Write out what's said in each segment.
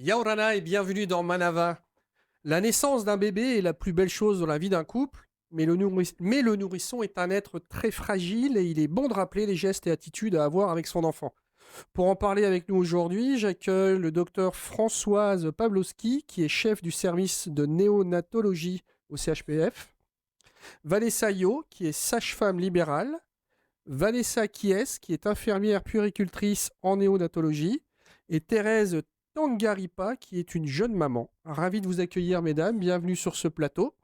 Yaorana et bienvenue dans Manava. La naissance d'un bébé est la plus belle chose dans la vie d'un couple, mais le nourrisson est un être très fragile et il est bon de rappeler les gestes et attitudes à avoir avec son enfant. Pour en parler avec nous aujourd'hui, j'accueille le docteur Françoise Pawlowski, qui est chef du service de néonatologie au CHPF, Vanessa Yo, qui est sage-femme libérale, Vanessa Kies, qui est infirmière puéricultrice en néonatologie, et Thérèse Tangaripa, qui est une jeune maman. Ravi de vous accueillir, mesdames. Bienvenue sur ce plateau.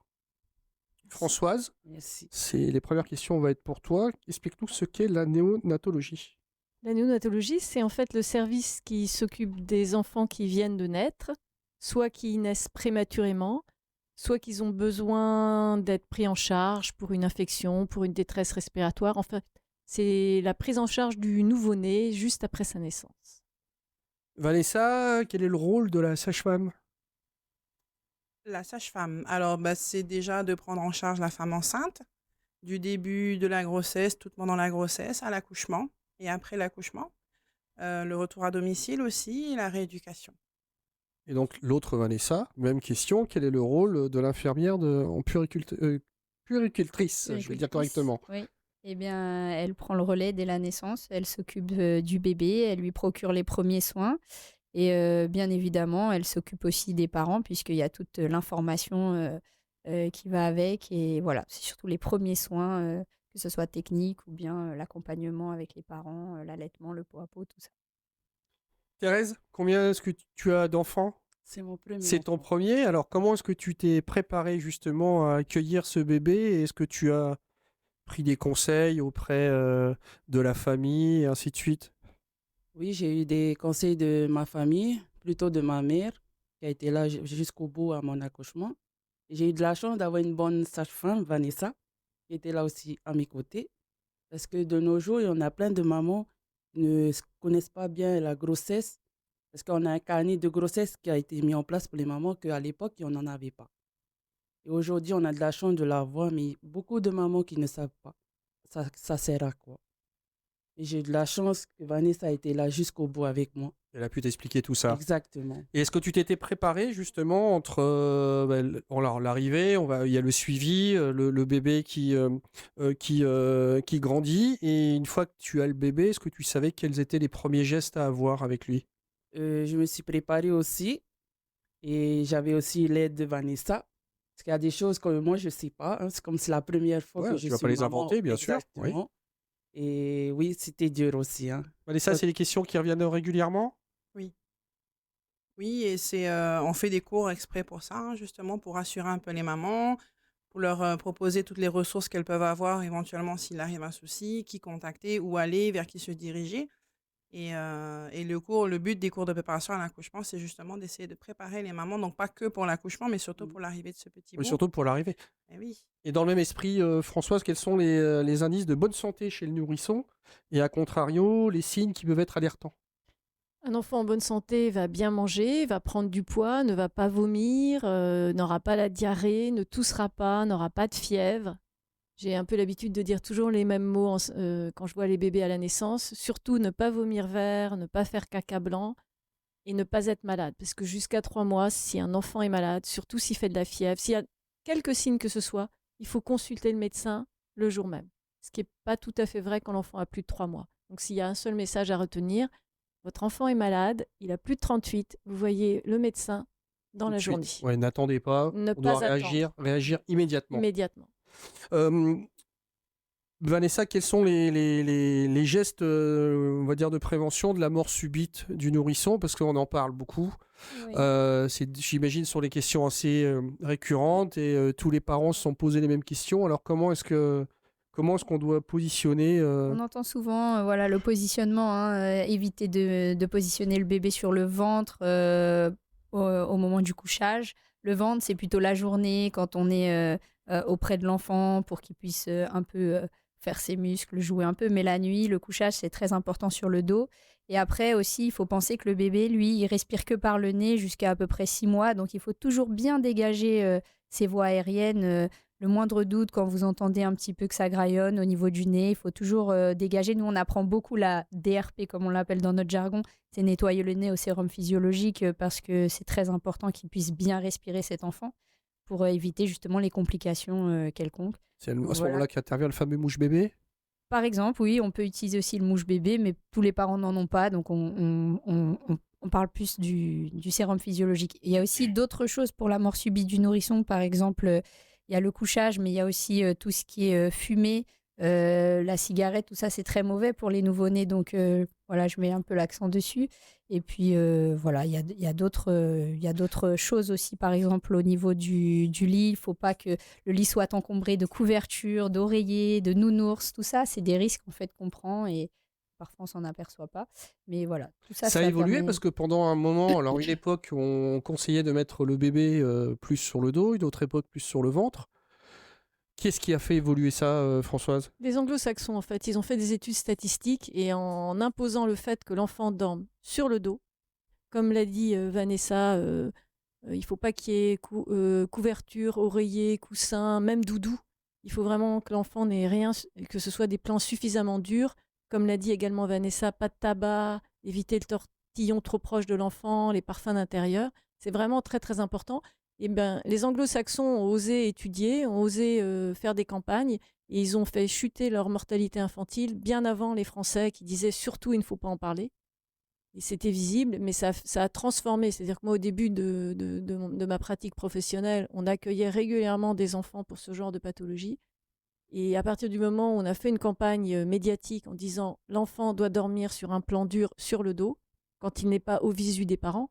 Françoise, Merci. les premières questions vont être pour toi. Explique-nous ce qu'est la néonatologie. La néonatologie, c'est en fait le service qui s'occupe des enfants qui viennent de naître, soit qui naissent prématurément, soit qu'ils ont besoin d'être pris en charge pour une infection, pour une détresse respiratoire. Enfin, c'est la prise en charge du nouveau-né juste après sa naissance. Vanessa, quel est le rôle de la sage-femme? La sage-femme, alors c'est déjà de prendre en charge la femme enceinte, du début de la grossesse, tout pendant la grossesse, à l'accouchement et après l'accouchement. Le retour à domicile aussi et la rééducation. Et donc l'autre Vanessa, même question, quel est le rôle de l'infirmière en puéricultrice, je vais le dire correctement. Oui. Eh bien, elle prend le relais dès la naissance, elle s'occupe du bébé, elle lui procure les premiers soins et bien évidemment, elle s'occupe aussi des parents puisqu'il y a toute l'information qui va avec et voilà, c'est surtout les premiers soins, que ce soit technique ou bien l'accompagnement avec les parents, l'allaitement, le pot à pot, tout ça. Thérèse, combien est-ce que tu as d'enfants? C'est mon premier. C'est ton premier. Alors comment est-ce que tu t'es préparé justement à accueillir ce bébé? Et est-ce que tu as pris des conseils auprès de la famille et ainsi de suite? Oui, j'ai eu des conseils de ma famille, plutôt de ma mère, qui a été là jusqu'au bout à mon accouchement. J'ai eu de la chance d'avoir une bonne sage-femme, Vanessa, qui était là aussi à mes côtés. Parce que de nos jours, il y en a plein de mamans qui ne connaissent pas bien la grossesse. Parce qu'on a un carnet de grossesse qui a été mis en place pour les mamans qu'à l'époque, on n'en avait pas. Et aujourd'hui, on a de la chance de l'avoir, mais beaucoup de mamans qui ne savent pas. Ça sert à quoi? Et j'ai eu de la chance que Vanessa a été là jusqu'au bout avec moi. Elle a pu t'expliquer tout ça. Exactement. Et est-ce que tu t'étais préparé justement entre l'arrivée, il y a le suivi, le bébé qui grandit, et une fois que tu as le bébé, est-ce que tu savais quels étaient les premiers gestes à avoir avec lui? Je me suis préparée aussi et j'avais aussi l'aide de Vanessa. Parce qu'il y a des choses que moi, je ne sais pas. Hein. C'est comme c'est la première fois que je tu vas suis pas les maman. inventer, bien sûr. Oui. Exactement. Et oui, c'était dur aussi. Hein. Vanessa, c'est des questions qui reviennent régulièrement? Oui. Oui, et on fait des cours exprès pour ça, hein, justement, pour rassurer un peu les mamans, pour leur proposer toutes les ressources qu'elles peuvent avoir éventuellement s'il arrive un souci, qui contacter, où aller, vers qui se diriger. Et le but des cours de préparation à l'accouchement, c'est justement d'essayer de préparer les mamans, donc pas que pour l'accouchement, mais surtout pour l'arrivée de ce petit Oui, bout. surtout pour l'arrivée. Eh oui. Et dans le même esprit, Françoise, quels sont les indices de bonne santé chez le nourrisson et à contrario, les signes qui peuvent être alertants? Un enfant en bonne santé va bien manger, va prendre du poids, ne va pas vomir, n'aura pas la diarrhée, ne toussera pas, n'aura pas de fièvre. J'ai un peu l'habitude de dire toujours les mêmes mots quand je vois les bébés à la naissance. Surtout ne pas vomir vert, ne pas faire caca blanc et ne pas être malade. Parce que jusqu'à 3 mois, si un enfant est malade, surtout s'il fait de la fièvre, s'il y a quelques signes que ce soit, il faut consulter le médecin le jour même. Ce qui n'est pas tout à fait vrai quand l'enfant a plus de 3 mois. Donc s'il y a un seul message à retenir, votre enfant est malade, il a plus de 38, vous voyez le médecin dans la journée. Ouais, n'attendez pas, Ne on doit pas réagir immédiatement. Immédiatement. Vanessa, quels sont les gestes, on va dire, de prévention de la mort subite du nourrisson? Parce qu'on en parle beaucoup. Oui. J'imagine, sur les questions assez récurrentes et tous les parents se sont posés les mêmes questions. Alors comment est-ce qu'on doit positionner On entend souvent le positionnement, hein, éviter de positionner le bébé sur le ventre au moment du couchage. Le ventre, c'est plutôt la journée quand on est auprès de l'enfant pour qu'il puisse un peu faire ses muscles, jouer un peu. Mais la nuit, le couchage, c'est très important sur le dos. Et après aussi, il faut penser que le bébé, lui, il respire que par le nez jusqu'à à peu près 6 mois. Donc, il faut toujours bien dégager ses voies aériennes, le moindre doute, quand vous entendez un petit peu que ça graillonne au niveau du nez, il faut toujours dégager. Nous, on apprend beaucoup la DRP, comme on l'appelle dans notre jargon. C'est nettoyer le nez au sérum physiologique parce que c'est très important qu'il puisse bien respirer cet enfant pour éviter justement les complications quelconques. C'est à Donc ce voilà. moment-là qu'intervient le fameux mouche-bébé. Par exemple, oui, on peut utiliser aussi le mouche-bébé, mais tous les parents n'en ont pas, donc on parle plus du sérum physiologique. Il y a aussi d'autres choses pour la mort subite du nourrisson, par exemple, il y a le couchage, mais il y a aussi tout ce qui est fumée, la cigarette, tout ça, c'est très mauvais pour les nouveau-nés, donc voilà, je mets un peu l'accent dessus. Et puis voilà, il y a d'autres choses aussi, par exemple, au niveau du lit, il ne faut pas que le lit soit encombré de couvertures, d'oreillers, de nounours, tout ça, c'est des risques en fait qu'on prend et parfois on s'en aperçoit pas. Mais voilà, tout ça, Ça a ça évolué permet... parce que pendant un moment, alors une époque, on conseillait de mettre le bébé plus sur le dos, une autre époque plus sur le ventre. Qu'est-ce qui a fait évoluer ça, Françoise? Les anglo-saxons, en fait, ils ont fait des études statistiques et en imposant le fait que l'enfant dorme sur le dos, comme l'a dit Vanessa, il ne faut pas qu'il y ait couverture, oreiller, coussin, même doudou. Il faut vraiment que l'enfant n'ait rien, que ce soit des plans suffisamment durs. Comme l'a dit également Vanessa, pas de tabac, éviter le tortillon trop proche de l'enfant, les parfums d'intérieur. C'est vraiment très très important. Et ben, les anglo-saxons ont osé étudier, ont osé faire des campagnes et ils ont fait chuter leur mortalité infantile bien avant les Français qui disaient surtout il ne faut pas en parler. Et c'était visible, mais ça a transformé. C'est-à-dire que moi, au début de ma pratique professionnelle, on accueillait régulièrement des enfants pour ce genre de pathologie. Et à partir du moment où on a fait une campagne médiatique en disant l'enfant doit dormir sur un plan dur sur le dos, quand il n'est pas au visu des parents,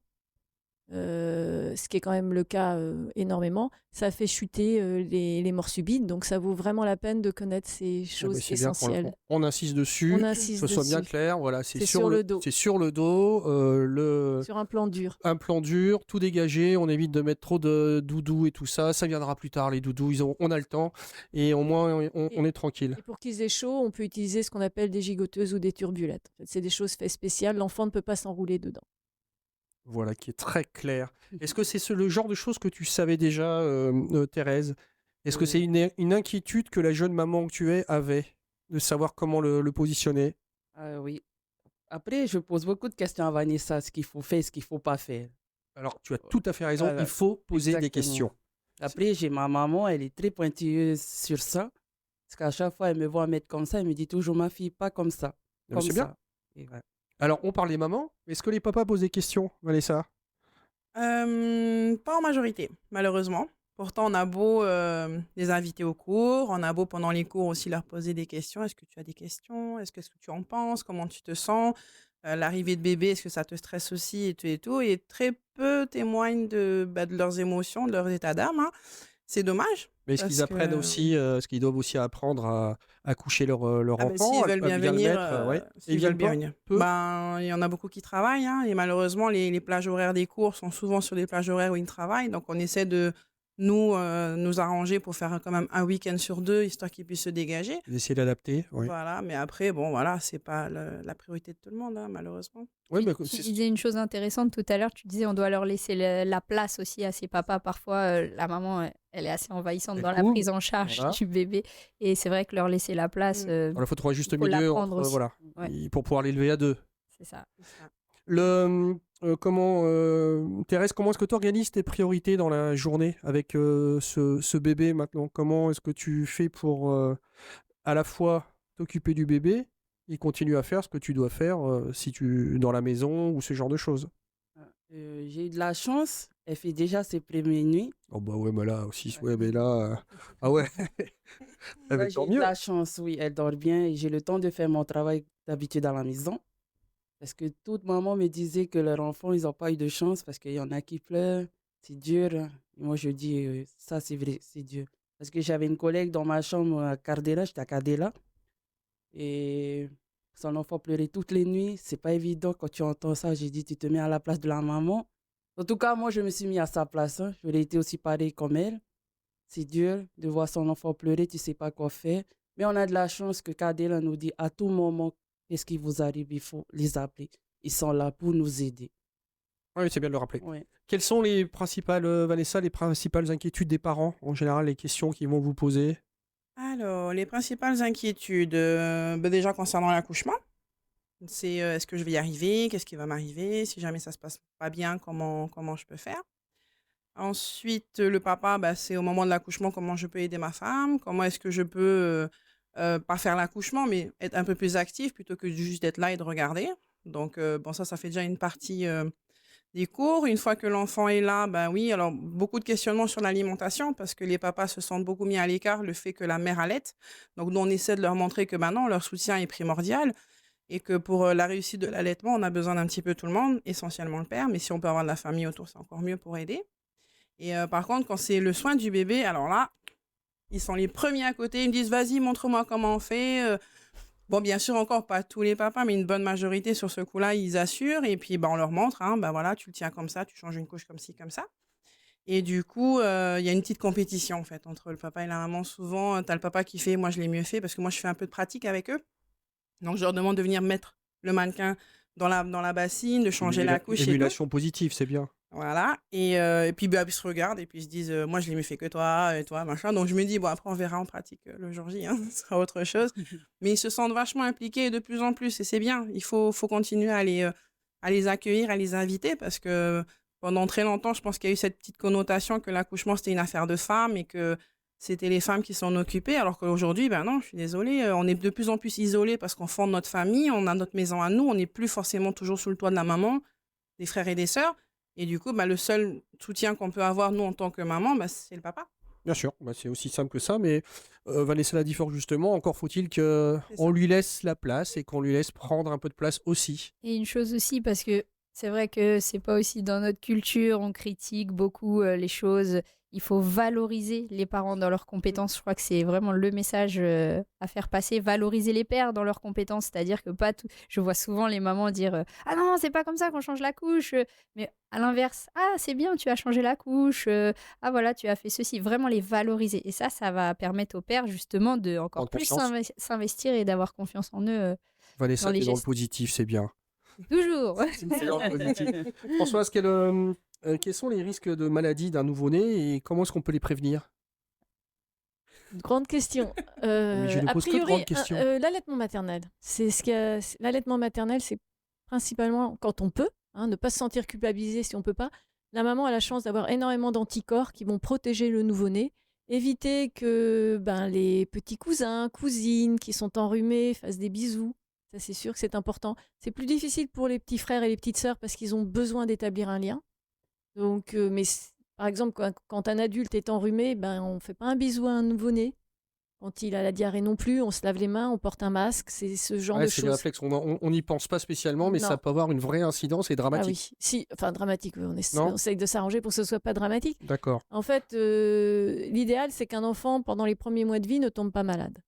ce qui est quand même le cas énormément, ça fait chuter les morts subites. Donc ça vaut vraiment la peine de connaître ces Ah bah, choses c'est bien essentielles. on insiste dessus, On que insiste ce soit bien dessus. clair. Voilà, C'est sur le dos, c'est sur le dos, sur un plan dur. un plan dur, tout dégagé. On évite de mettre trop de doudous et tout ça. Ça viendra plus tard, les doudous. On a le temps et au moins on est tranquille. Et pour qu'ils aient chaud, on peut utiliser ce qu'on appelle des gigoteuses ou des turbulettes. En fait, c'est des choses faites spéciales. L'enfant ne peut pas s'enrouler dedans. Voilà, qui est très clair. Est-ce que c'est le genre de choses que tu savais déjà, Thérèse? Est-ce que c'est une inquiétude que la jeune maman que tu es avait, de savoir comment le positionner? Oui. Après, je pose beaucoup de questions à Vanessa, ce qu'il faut faire, ce qu'il ne faut pas faire. Alors, tu as tout à fait raison, Voilà, il faut poser des exactement. questions. Après, j'ai ma maman, elle est très pointilleuse sur ça. Parce qu'à chaque fois, elle me voit mettre comme ça, elle me dit toujours, ma fille, pas comme ça. Mais Comme c'est bien. ça. Et voilà. Alors, on parle des mamans. Est-ce que les papas posent des questions, Vanessa? Pas en majorité, malheureusement. Pourtant, on a beau les inviter au cours, on a beau pendant les cours aussi leur poser des questions. Est-ce que tu as des questions? Qu'est-ce que tu en penses? Comment tu te sens? L'arrivée de bébé, est-ce que ça te stresse aussi et tout et tout? Et très peu témoignent de leurs émotions, de leur état d'âme, hein. C'est dommage Mais est-ce parce qu'ils apprennent que aussi, est-ce qu'ils doivent aussi apprendre à coucher leur ah ben, enfant, s'ils veulent bien le venir, mettre, ouais. Et s'ils ils veulent viennent bien pas? venir. Peu? Ben, il y en a beaucoup qui travaillent, hein, et malheureusement, les plages horaires des cours sont souvent sur des plages horaires où ils travaillent. Donc, on essaie de nous arranger pour faire quand même un week-end sur 2, histoire qu'ils puissent se dégager. D'essayer d'adapter, oui. Voilà, mais après, bon, voilà, c'est pas la priorité de tout le monde, hein, malheureusement. Ouais, bah, Tu disais une chose intéressante tout à l'heure, tu disais on doit leur laisser la place aussi à ses papas. Parfois, la maman, elle est assez envahissante Elle dans la court, prise en charge voilà. du bébé. Et c'est vrai que leur laisser la place, Alors, il faut trouver un juste il faut milieu l'apprendre entre, aussi. voilà, Ouais. pour pouvoir l'élever à deux. C'est ça. C'est ça. Thérèse, comment est-ce que tu organises tes priorités dans la journée avec ce bébé maintenant? Comment est-ce que tu fais pour à la fois t'occuper du bébé et continuer à faire ce que tu dois faire si tu dans la maison ou ce genre de choses? J'ai eu de la chance, elle fait déjà ses premières nuits. Oh bah ouais, mais là aussi, ouais, mais là, ah ouais, ah, mais J'ai tant eu de mieux. la chance, oui, elle dort bien et j'ai le temps de faire mon travail d'habitude à la maison. Parce que toute maman me disait que leurs enfants, ils n'ont pas eu de chance parce qu'il y en a qui pleurent, c'est dur. Et moi, je dis, ça, c'est vrai, c'est dur. Parce que j'avais une collègue dans ma chambre à Cardella, j'étais à Cardella, et son enfant pleurait toutes les nuits. C'est pas évident quand tu entends ça. J'ai dit, tu te mets à la place de la maman. En tout cas, moi, je me suis mis à sa place, hein. J'aurais été aussi pareil comme elle. C'est dur de voir son enfant pleurer, tu sais pas quoi faire. Mais on a de la chance que Cardella nous dit à tout moment, qu'est-ce qui vous arrive, il faut les appeler. Ils sont là pour nous aider. Oui, c'est bien de le rappeler. Ouais. Quelles sont les principales, Vanessa, les principales inquiétudes des parents, en général, les questions qu'ils vont vous poser? Alors, les principales inquiétudes, déjà concernant l'accouchement, c'est est-ce que je vais y arriver? Qu'est-ce qui va m'arriver? Si jamais ça se passe pas bien, comment je peux faire? Ensuite, le papa, c'est au moment de l'accouchement, comment je peux aider ma femme? Comment est-ce que je peux, pas faire l'accouchement, mais être un peu plus active plutôt que juste d'être là et de regarder? Donc, bon, ça fait déjà une partie, des cours. Une fois que l'enfant est là, oui, alors beaucoup de questionnements sur l'alimentation parce que les papas se sentent beaucoup mis à l'écart le fait que la mère allaite. Donc, nous, on essaie de leur montrer que maintenant, leur soutien est primordial et que pour la réussite de l'allaitement, on a besoin d'un petit peu tout le monde, essentiellement le père, mais si on peut avoir de la famille autour, c'est encore mieux pour aider. Et par contre, quand c'est le soin du bébé, alors là, ils sont les premiers à côté. Ils me disent, vas-y, montre-moi comment on fait. Bon, bien sûr, encore pas tous les papas, mais une bonne majorité sur ce coup-là, ils assurent. Et puis, on leur montre, hein, voilà, tu le tiens comme ça, tu changes une couche comme ci, comme ça. Et du coup, il y a une petite compétition, en fait, entre le papa et la maman. Souvent, tu as le papa qui fait, moi, je l'ai mieux fait, parce que moi, je fais un peu de pratique avec eux. Donc, je leur demande de venir mettre le mannequin dans la bassine, de changer la couche et tout. Émulation positive, c'est bien. Voilà. Et puis, ils se regardent et puis ils se disent, moi, je l'ai mieux fait que toi, et toi, machin. Donc, je me dis, bon, après, on verra en pratique le jour J, hein, ce sera autre chose. Mais ils se sentent vachement impliqués de plus en plus et c'est bien. Il faut continuer à les accueillir, à les inviter parce que pendant très longtemps, je pense qu'il y a eu cette petite connotation que l'accouchement, c'était une affaire de femmes et que c'était les femmes qui s'en occupaient. Alors qu'aujourd'hui, non, je suis désolée, on est de plus en plus isolés parce qu'on fonde notre famille, on a notre maison à nous, on n'est plus forcément toujours sous le toit de la maman, des frères et des sœurs. Et du coup, le seul soutien qu'on peut avoir, nous, en tant que maman, c'est le papa. Bien sûr, c'est aussi simple que ça, mais Vanessa l'a dit fort justement, encore faut-il C'est ça. qu'on lui laisse la place et qu'on lui laisse prendre un peu de place aussi. Et une chose aussi, parce que c'est vrai que c'est pas aussi dans notre culture, on critique beaucoup les choses. Il faut valoriser les parents dans leurs compétences. Je crois que c'est vraiment le message à faire passer. Valoriser les pères dans leurs compétences. C'est-à-dire que pas tout. Je vois souvent les mamans dire ah non, c'est pas comme ça qu'on change la couche. Mais à l'inverse, ah c'est bien, tu as changé la couche. Ah voilà, tu as fait ceci. Vraiment les valoriser. Et ça va permettre aux pères justement de encore Prendre plus confiance. s'investir et d'avoir confiance en eux Vanessa, dans les t'es dans le gestes. positif, c'est bien. Toujours. C'est dans le positif. Françoise, quels sont les risques de maladie d'un nouveau-né et comment est-ce qu'on peut les prévenir? Grande question. Mais je ne A pose que de priori, grandes questions. l'allaitement maternel. L'allaitement maternel, c'est principalement quand on peut, hein, ne pas se sentir culpabilisé si on peut pas. La maman a la chance d'avoir énormément d'anticorps qui vont protéger le nouveau-né, éviter que les petits cousins, cousines qui sont enrhumés fassent des bisous. Ça, c'est sûr que c'est important. C'est plus difficile pour les petits frères et les petites sœurs parce qu'ils ont besoin d'établir un lien. Donc, par exemple, quand un adulte est enrhumé, on ne fait pas un bisou à un nouveau-né. Quand il a la diarrhée non plus, on se lave les mains, on porte un masque, c'est ce genre Ouais, de c'est des choses. réflexes, on n'y pense pas spécialement, mais ça Non. peut avoir une vraie incidence et Ah dramatique. oui, si, enfin dramatique, oui, Non on essaye de s'arranger pour que ce soit pas dramatique. D'accord. En fait, l'idéal, c'est qu'un enfant, pendant les premiers mois de vie, ne tombe pas malade.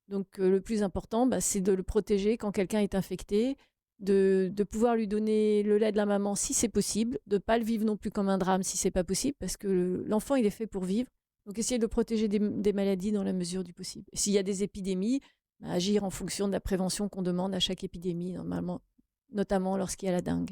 Donc, le plus important, c'est de le protéger quand quelqu'un est infecté, de pouvoir lui donner le lait de la maman si c'est possible, de ne pas le vivre non plus comme un drame si c'est pas possible, parce que l'enfant, il est fait pour vivre. Donc, essayer de le protéger des maladies dans la mesure du possible. Et s'il y a des épidémies, agir en fonction de la prévention qu'on demande à chaque épidémie, normalement, notamment lorsqu'il y a la dengue.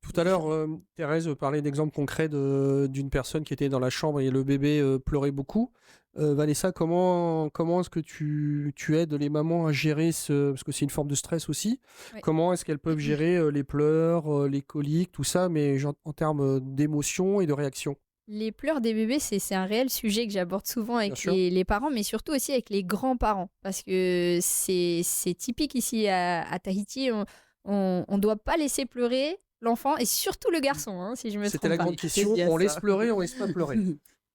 Tout à l'heure, Thérèse parlait d'exemples concrets d'une personne qui était dans la chambre et le bébé pleurait beaucoup. Vanessa, comment est-ce que tu aides les mamans à gérer parce que c'est une forme de stress aussi. Ouais. Comment est-ce qu'elles peuvent gérer les pleurs, les coliques, tout ça, mais en termes d'émotion et de réaction? Les pleurs des bébés, c'est un réel sujet que j'aborde souvent Bien avec sûr. les parents, mais surtout aussi avec les grands-parents. Parce que c'est typique ici à Tahiti. On ne doit pas laisser pleurer l'enfant et surtout le garçon, hein, si je me C'était trompe la pas. grande question. bien On ça. laisse pleurer, on laisse pas pleurer.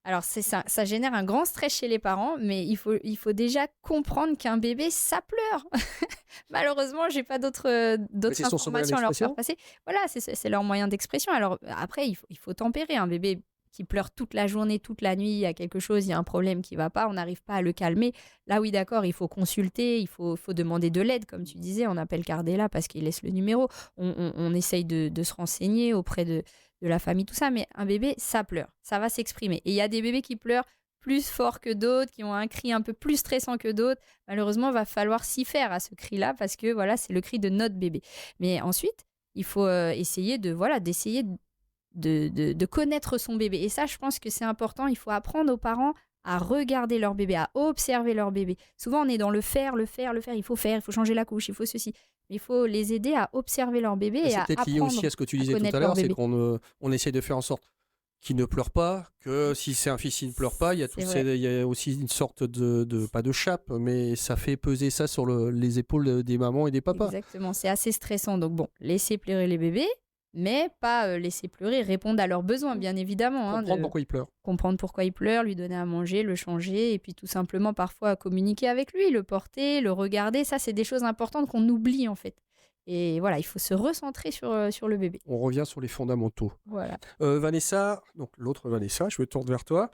Alors c'est ça génère un grand stress chez les parents, mais il faut déjà comprendre qu'un bébé, ça pleure. Malheureusement, j'ai pas d'autres c'est son moyen informations à leur faire d'expression. passer. Voilà, c'est leur moyen d'expression. Alors après, il faut tempérer. Un bébé qui pleure toute la journée, toute la nuit, il y a quelque chose, il y a un problème qui va pas, on n'arrive pas à le calmer. Là, oui, d'accord, il faut consulter, il faut demander de l'aide, comme tu disais, on appelle Cardella parce qu'il laisse le numéro. On essaye de se renseigner auprès de la famille, tout ça, mais un bébé, ça pleure, ça va s'exprimer. Et il y a des bébés qui pleurent plus fort que d'autres, qui ont un cri un peu plus stressant que d'autres. Malheureusement, il va falloir s'y faire à ce cri-là parce que voilà, c'est le cri de notre bébé. Mais ensuite, il faut essayer d'essayer de connaître son bébé. Et ça, je pense que c'est important. Il faut apprendre aux parents à regarder leur bébé, à observer leur bébé. Souvent, on est dans le faire. Il faut changer la couche, il faut ceci. Mais il faut les aider à observer leur bébé et C'est à peut-être lié aussi apprendre à ce que tu à disais tout connaître à leur l'heure, c'est bébé. qu'on essaie de faire en sorte qu'il ne pleure pas, que si c'est un fils, il ne pleure pas. Il y a, C'est vrai. il y a aussi une sorte pas de chape, mais ça fait peser ça sur les épaules des mamans et des papas. Exactement, c'est assez stressant. Donc bon, laisser pleurer les bébés, mais pas laisser pleurer, répondre à leurs besoins, bien évidemment. Comprendre pourquoi ils pleurent. Comprendre pourquoi il pleure, lui donner à manger, le changer, et puis tout simplement parfois communiquer avec lui, le porter, le regarder. Ça, c'est des choses importantes qu'on oublie en fait. Et voilà, il faut se recentrer sur le bébé. On revient sur les fondamentaux. Voilà. Vanessa, donc l'autre Vanessa, je me tourne vers toi.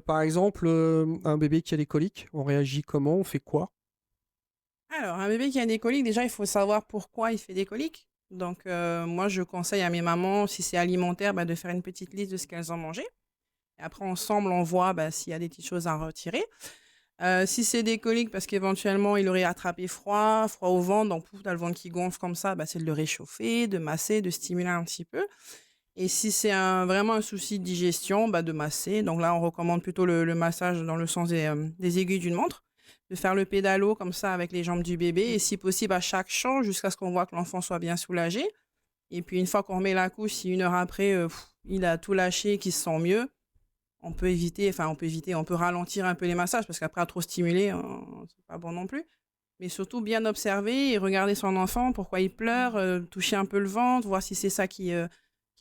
Par exemple, un bébé qui a des coliques, on réagit comment? On fait quoi? Alors, un bébé qui a des coliques, déjà, il faut savoir pourquoi il fait des coliques. Donc, moi, je conseille à mes mamans, si c'est alimentaire, de faire une petite liste de ce qu'elles ont mangé. Et après, ensemble, on voit s'il y a des petites choses à retirer. Si c'est des coliques, parce qu'éventuellement, il aurait attrapé froid au ventre, donc pouf, t'as le ventre qui gonfle comme ça, c'est de le réchauffer, de masser, de stimuler un petit peu. Et si c'est vraiment un souci de digestion, de masser. Donc là, on recommande plutôt le massage dans le sens des aiguilles d'une montre, de faire le pédalo comme ça avec les jambes du bébé, et si possible à chaque champ, jusqu'à ce qu'on voit que l'enfant soit bien soulagé. Et puis une fois qu'on remet la couche, si 1 heure après, il a tout lâché, qu'il se sent mieux, on peut ralentir un peu les massages, parce qu'après, à trop stimuler, c'est pas bon non plus. Mais surtout, bien observer et regarder son enfant, pourquoi il pleure, toucher un peu le ventre, voir si c'est ça qui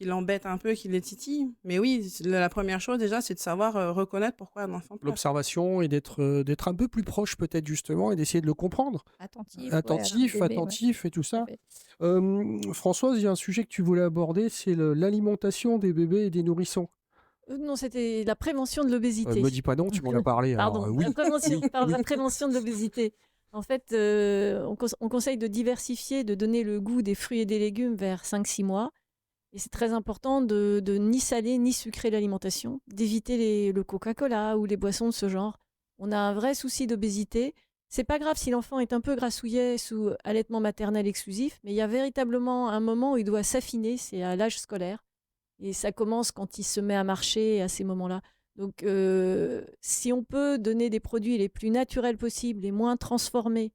l'embête un peu, qui le titille. Mais oui, la première chose déjà, c'est de savoir reconnaître pourquoi un enfant pleure. L'observation et d'être un peu plus proche peut-être justement et d'essayer de le comprendre. Attentif, Attentif et tout ça. Françoise, il y a un sujet que tu voulais aborder, c'est l'alimentation des bébés et des nourrissons. Non, c'était la prévention de l'obésité. Me dis pas non, tu m'en as parlé. Pardon, Alors, oui. la prévention de l'obésité. En fait, on conseille de diversifier, de donner le goût des fruits et des légumes vers 5-6 mois. Et c'est très important de ni saler ni sucrer l'alimentation, d'éviter le Coca-Cola ou les boissons de ce genre. On a un vrai souci d'obésité. C'est pas grave si l'enfant est un peu grassouillet sous allaitement maternel exclusif, mais il y a véritablement un moment où il doit s'affiner, c'est à l'âge scolaire. Et ça commence quand il se met à marcher à ces moments-là. Donc, si on peut donner des produits les plus naturels possibles, les moins transformés,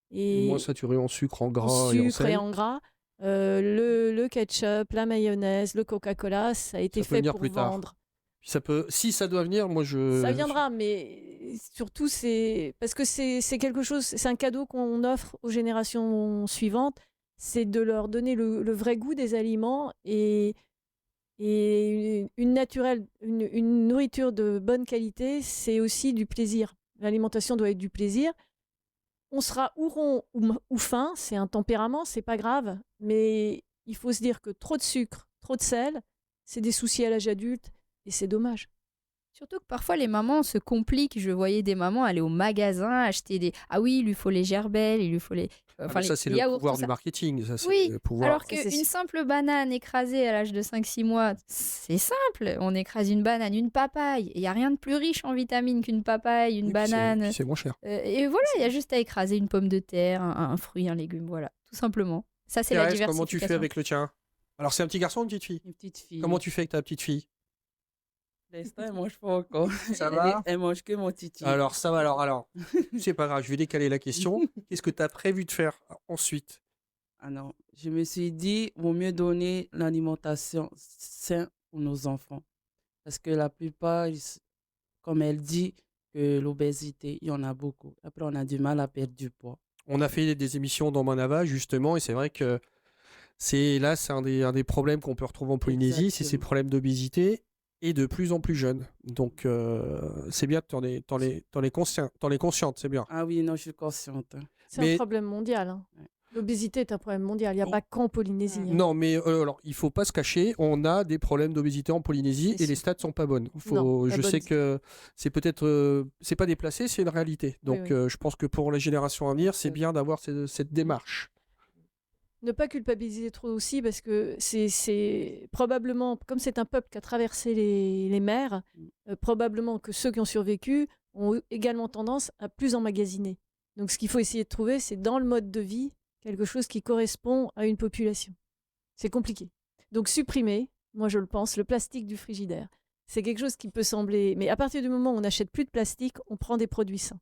et moins saturés en sucre, en gras et en sucre sel. et en gras, le ketchup, la mayonnaise, le Coca-Cola, ça a été fait pour vendre. Si ça doit venir, moi Ça viendra, mais surtout c'est parce que c'est quelque chose, c'est un cadeau qu'on offre aux générations suivantes, c'est de leur donner le vrai goût des aliments et une nourriture de bonne qualité, c'est aussi du plaisir. L'alimentation doit être du plaisir. On sera ou rond ou fin, c'est un tempérament, c'est pas grave, mais il faut se dire que trop de sucre, trop de sel, c'est des soucis à l'âge adulte et c'est dommage. Surtout que parfois les mamans se compliquent. Je voyais des mamans aller au magasin acheter des. Ah oui, il lui faut les gerbelles, il lui faut les. Ça, c'est le pouvoir du marketing. Ça, oui, le pouvoir. alors qu'une simple banane écrasée à l'âge de 5-6 mois, c'est simple. On écrase une banane, une papaye. Il n'y a rien de plus riche en vitamines qu'une papaye, une banane. C'est moins cher. Et voilà, il y a juste à écraser une pomme de terre, un fruit, un légume, voilà, tout simplement. Ça, c'est la diversification. Comment tu fais avec le tien? Alors, c'est un petit garçon ou une petite fille? Une petite fille. Comment tu fais avec ta petite fille? L'instant, elle mange pas encore. Ça va? Elle mange que mon titi. Alors, ça va. Alors, c'est pas grave, je vais décaler la question. Qu'est-ce que tu as prévu de faire ensuite? Ah non, je me suis dit, vaut mieux donner l'alimentation saine pour nos enfants. Parce que la plupart, comme elle dit, que l'obésité, il y en a beaucoup. Après, on a du mal à perdre du poids. On a fait des émissions dans Manava, justement, et c'est vrai que c'est un des problèmes qu'on peut retrouver en Polynésie, c'est ces problèmes d'obésité et de plus en plus jeunes. Donc, c'est bien que t'en es consciente, c'est bien. Ah oui, non, je suis consciente. C'est un problème mondial. Hein. Ouais. L'obésité est un problème mondial. Il n'y a pas qu'en Polynésie. Hein. Non, mais alors, il ne faut pas se cacher. On a des problèmes d'obésité en Polynésie et les stats ne sont pas bonnes. Je sais que c'est peut-être... c'est pas déplacé, c'est une réalité. Donc, je pense que pour les générations à venir, c'est bien d'avoir cette démarche. Ne pas culpabiliser trop aussi, parce que c'est probablement, comme c'est un peuple qui a traversé les mers, probablement que ceux qui ont survécu ont également tendance à plus emmagasiner. Donc ce qu'il faut essayer de trouver, c'est dans le mode de vie, quelque chose qui correspond à une population. C'est compliqué. Donc supprimer, moi je le pense, le plastique du frigidaire. C'est quelque chose qui peut sembler... Mais à partir du moment où on n'achète plus de plastique, on prend des produits sains.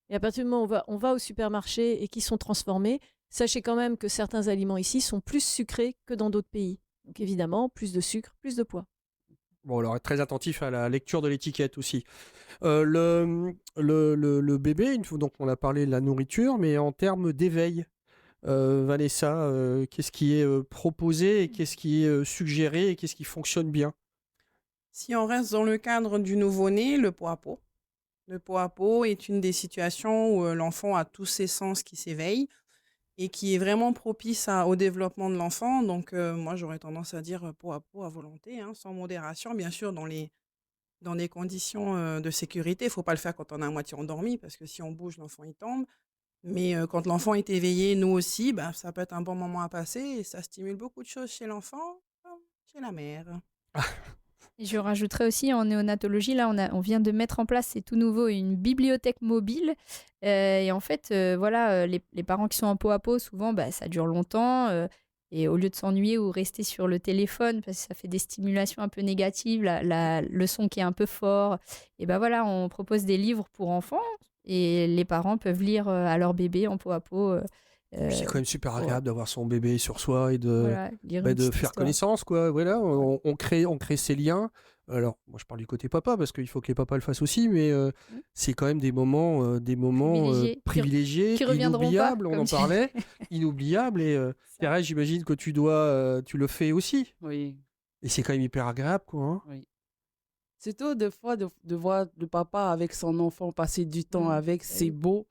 Et à partir du moment où on va au supermarché et qui sont transformés, sachez quand même que certains aliments ici sont plus sucrés que dans d'autres pays. Donc évidemment, plus de sucre, plus de poids. Bon, alors être très attentif à la lecture de l'étiquette aussi. Le bébé, donc on a parlé de la nourriture, mais en termes d'éveil, Vanessa, qu'est-ce qui est proposé et qu'est-ce qui est suggéré et qu'est-ce qui fonctionne bien? Si on reste dans le cadre du nouveau-né, le pot à pot. Le pot à pot est une des situations où l'enfant a tous ses sens qui s'éveillent et qui est vraiment propice au développement de l'enfant. Donc, moi, j'aurais tendance à dire pot à volonté, hein, sans modération, bien sûr, dans des conditions de sécurité. Il ne faut pas le faire quand on est à moitié endormi, parce que si on bouge, l'enfant il tombe. Mais quand l'enfant est éveillé, nous aussi, bah, ça peut être un bon moment à passer et ça stimule beaucoup de choses chez l'enfant, comme chez la mère. Et je rajouterais aussi en néonatologie, là, on vient de mettre en place, c'est tout nouveau, une bibliothèque mobile. Et en fait, voilà, les parents qui sont en pot à pot, souvent, bah, ça dure longtemps. Et au lieu de s'ennuyer ou rester sur le téléphone, parce que ça fait des stimulations un peu négatives, le son qui est un peu fort, et ben voilà, on propose des livres pour enfants et les parents peuvent lire à leur bébé en pot à pot. C'est quand même super Ouais. agréable d'avoir son bébé sur soi et de, Voilà, lire bah, une de petite faire histoire. connaissance, quoi. Voilà, on crée ces liens. Alors, moi, je parle du côté papa parce qu'il faut que les papas le fassent aussi, mais Mm. c'est quand même des moments Privilégiés, privilégiés, qui reviendront pas, inoubliables. On comme en tu parlait, inoubliables. Et Ça. Thérèse, j'imagine que tu le fais aussi. Oui, Et c'est quand même hyper agréable, quoi. Hein. oui. Surtout des fois de voir le papa avec son enfant passer du temps avec, c'est beau.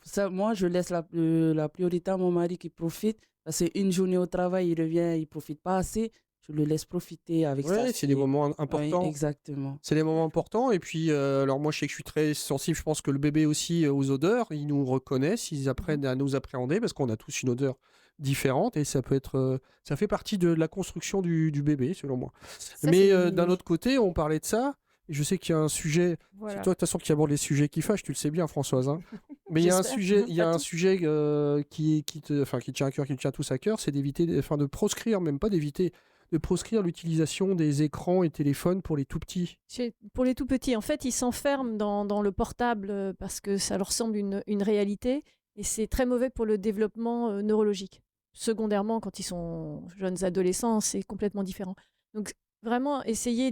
Ça, moi, je laisse la priorité à mon mari qui profite. Parce que une journée au travail, il revient, il profite pas assez. Je le laisse profiter avec ça. Ouais, c'est des moments Oui, importants. exactement. C'est des moments importants. Et puis, alors moi, je sais que je suis très sensible. Je pense que le bébé aussi aux odeurs. Ils nous reconnaissent, ils apprennent à nous appréhender parce qu'on a tous une odeur différente et ça peut être, ça fait partie de la construction du bébé, selon moi. Ça, Mais c'est- d'un autre côté, on parlait de ça. Et je sais qu'il y a un sujet. Voilà. C'est toi, de toute façon, qui aborde les sujets qui fâchent. Tu le sais bien, Françoise. Hein. Mais il y a un J'espère. sujet, il y a Pas un tout. sujet qui tient à cœur, qui nous tient tous à cœur, c'est d'éviter, enfin, de proscrire, même pas d'éviter, de proscrire l'utilisation des écrans et téléphones pour les tout petits. Pour les tout petits, en fait, ils s'enferment dans le portable parce que ça leur semble une réalité et c'est très mauvais pour le développement neurologique. Secondairement, quand ils sont jeunes adolescents, c'est complètement différent. Donc, vraiment, essayer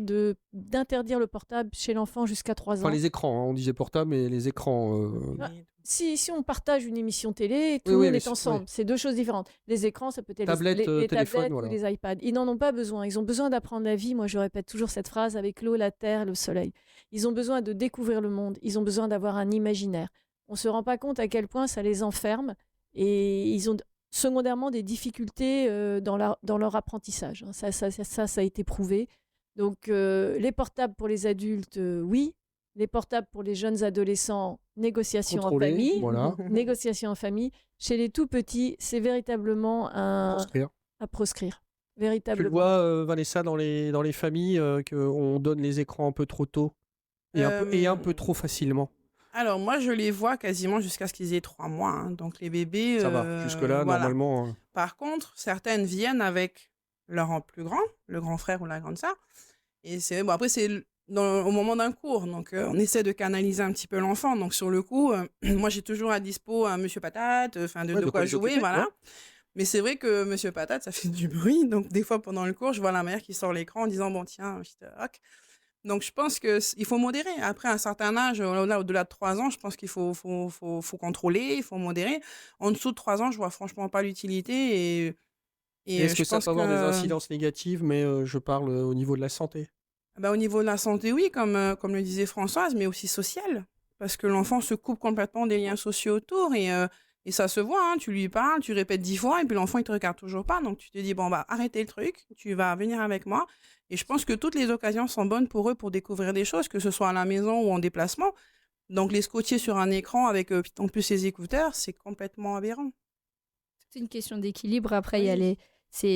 d'interdire le portable chez l'enfant jusqu'à 3 Enfin, ans. les écrans, hein, on disait portable, mais les écrans. Ah, Si on partage une émission télé, tout Oui, le oui, monde mais est ensemble. C'est deux choses différentes. Les écrans, ça peut être Tablette, les téléphone, tablettes voilà. ou les iPads. Ils n'en ont pas besoin. Ils ont besoin d'apprendre la vie. Moi, je répète toujours cette phrase avec l'eau, la terre, le soleil. Ils ont besoin de découvrir le monde. Ils ont besoin d'avoir un imaginaire. On ne se rend pas compte à quel point ça les enferme et ils ont secondairement des difficultés dans leur apprentissage. Hein. Ça a été prouvé. Donc, les portables pour les adultes, oui. Les portables pour les jeunes adolescents, négociation en Contrôlé, famille. voilà. Négociation en famille. Chez les tout petits, c'est véritablement Proscrire. à proscrire. Tu le Véritablement. vois, Vanessa, dans les familles, qu'on donne les écrans un peu trop tôt et un peu trop facilement. Alors, moi, je les vois quasiment jusqu'à ce qu'ils aient 3 mois. Hein. Donc, les bébés. Ça va. Jusque-là, voilà. normalement. Par contre, certaines viennent avec leur plus grand, le grand frère ou la grande sœur. Et c'est bon, après, c'est au moment d'un cours. Donc, on essaie de canaliser un petit peu l'enfant. Donc, sur le coup, moi, j'ai toujours à dispo un Monsieur Patate, de quoi les jouer, occuper, voilà. ouais. Mais c'est vrai que Monsieur Patate, ça fait du bruit. Donc, des fois, pendant le cours, je vois la mère qui sort l'écran en disant, bon, tiens, je te rock. Donc, je pense qu'il faut modérer. Après, à un certain âge, au-delà de 3 ans, je pense qu'il faut contrôler, il faut modérer. En dessous de 3 ans, je vois franchement pas l'utilité. Et Est-ce que je ça pense peut avoir des que, incidences négatives, mais je parle au niveau de la santé? au niveau de la santé, oui, comme le disait Françoise, mais aussi sociale. Parce que l'enfant se coupe complètement des liens sociaux autour et ça se voit. Hein, tu lui parles, tu répètes 10 fois et puis l'enfant, il te regarde toujours pas. Donc, tu te dis, bon, bah, arrêtez le truc, tu vas venir avec moi. Et je pense que toutes les occasions sont bonnes pour eux pour découvrir des choses, que ce soit à la maison ou en déplacement. Donc, les scotcher sur un écran avec en plus ses écouteurs, c'est complètement aberrant. C'est une question d'équilibre. Après, il y a Oui.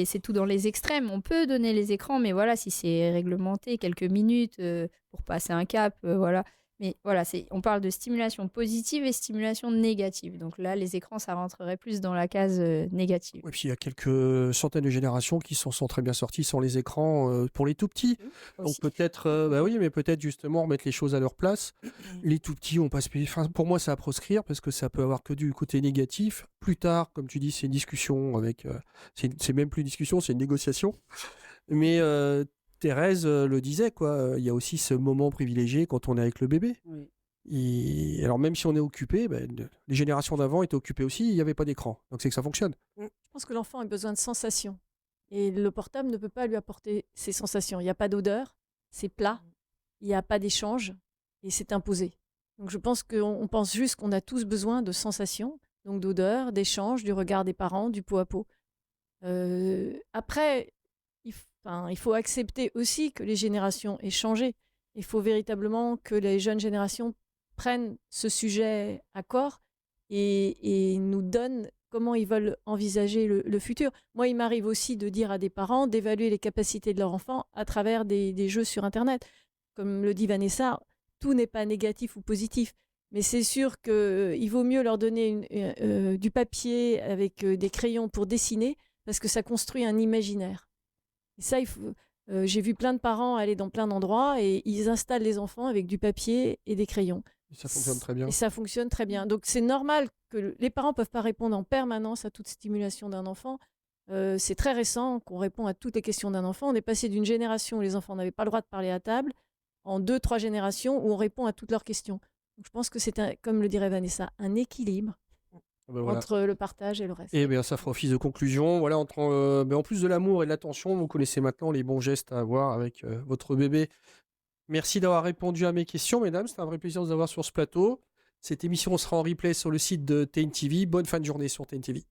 c'est tout dans les extrêmes. On peut donner les écrans, mais voilà, si c'est réglementé, quelques minutes pour passer un cap, voilà. Mais voilà, on parle de stimulation positive et stimulation négative. Donc là, les écrans, ça rentrerait plus dans la case négative. Et puis il y a quelques centaines de générations qui sont très bien sorties sans les écrans pour les tout petits. Donc Aussi. peut-être, bah oui, mais peut-être justement remettre les choses à leur place. Les tout petits, on passe. Enfin, pour moi, c'est à proscrire parce que ça peut avoir que du côté négatif. Plus tard, comme tu dis, c'est une discussion avec. C'est même plus une discussion, c'est une négociation. Mais Thérèse le disait, quoi. Il y a aussi ce moment privilégié quand on est avec le bébé. Oui. Et alors même si on est occupé, les générations d'avant étaient occupées aussi, il n'y avait pas d'écran. Donc c'est que ça fonctionne. Je pense que l'enfant a besoin de sensations. Et le portable ne peut pas lui apporter ces sensations. Il n'y a pas d'odeur, c'est plat, il n'y a pas d'échange et c'est imposé. Donc je pense qu'on pense juste qu'on a tous besoin de sensations, donc d'odeur, d'échange, du regard des parents, du pot à pot. Après, il faut accepter aussi que les générations aient changé. Il faut véritablement que les jeunes générations prennent ce sujet à corps et nous donnent comment ils veulent envisager le futur. Moi, il m'arrive aussi de dire à des parents d'évaluer les capacités de leur enfant à travers des jeux sur Internet. Comme le dit Vanessa, tout n'est pas négatif ou positif. Mais c'est sûr qu'il vaut mieux leur donner du papier avec des crayons pour dessiner parce que ça construit un imaginaire. Et ça, j'ai vu plein de parents aller dans plein d'endroits et ils installent les enfants avec du papier et des crayons. Et ça fonctionne très bien. Et ça fonctionne très bien. Donc c'est normal que les parents ne peuvent pas répondre en permanence à toute stimulation d'un enfant. C'est très récent qu'on répond à toutes les questions d'un enfant. On est passé d'une génération où les enfants n'avaient pas le droit de parler à table en 2-3 générations où on répond à toutes leurs questions. Donc je pense que c'est, comme le dirait Vanessa, un équilibre Voilà. entre le partage et le reste. Et bien ça fera office de conclusion. Voilà, en plus de l'amour et de l'attention, vous connaissez maintenant les bons gestes à avoir avec votre bébé. Merci d'avoir répondu à mes questions, mesdames. C'était un vrai plaisir de vous avoir sur ce plateau. Cette émission sera en replay sur le site de TNTV. Bonne fin de journée sur TNTV.